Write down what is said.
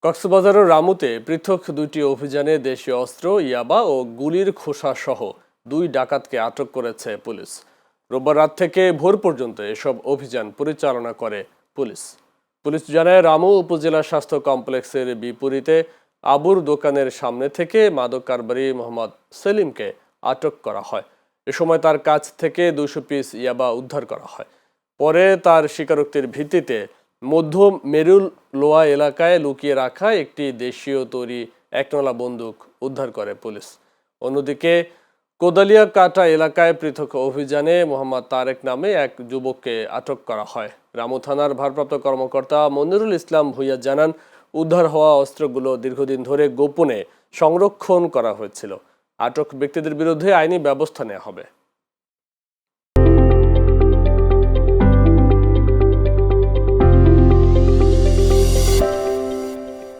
কক্সবাজারের রামুতে পৃথক দুইটি অভিযানে দেশীয় অস্ত্র, ইয়াবা ও গুলির খোসা সহ 2 ডাকাতকে আটক করেছে পুলিশ। রোববার রাত থেকে ভোর পর্যন্ত এসব অভিযান পরিচালনা করে পুলিশ। পুলিশ জানায়, রামু উপজেলা স্বাস্থ্য কমপ্লেক্সের বিপরীতে আবুর দোকানের সামনে থেকে মাদক কারবারি মোহাম্মদ সেলিমকে আটক করা হয়। এ সময় তার কাছ থেকে 200 পিস ইয়াবা উদ্ধার করা হয়। পরে তার স্বীকারোক্তির ভিত্তিতে মধ্য মেরুল লোয়া এলাকায় লুকিয়ে রাখা একটি দেশীয় তৈরি একনলা বন্দুক উদ্ধার করে পুলিশ। অন্যদিকে কোদালিয়া কাটা এলাকায় পৃথক অভিযানে মোহাম্মদ তারেক নামে এক যুবককে আটক করা হয়। রামু থানার ভারপ্রাপ্ত কর্মকর্তা মনিরুল ইসলাম ভূঁইয়া জানান, উদ্ধার হওয়া অস্ত্রগুলো দীর্ঘদিন ধরে গোপনে সংরক্ষণ করা হয়েছিল। আটক ব্যক্তিদের বিরুদ্ধে আইনি ব্যবস্থা নেওয়া হবে।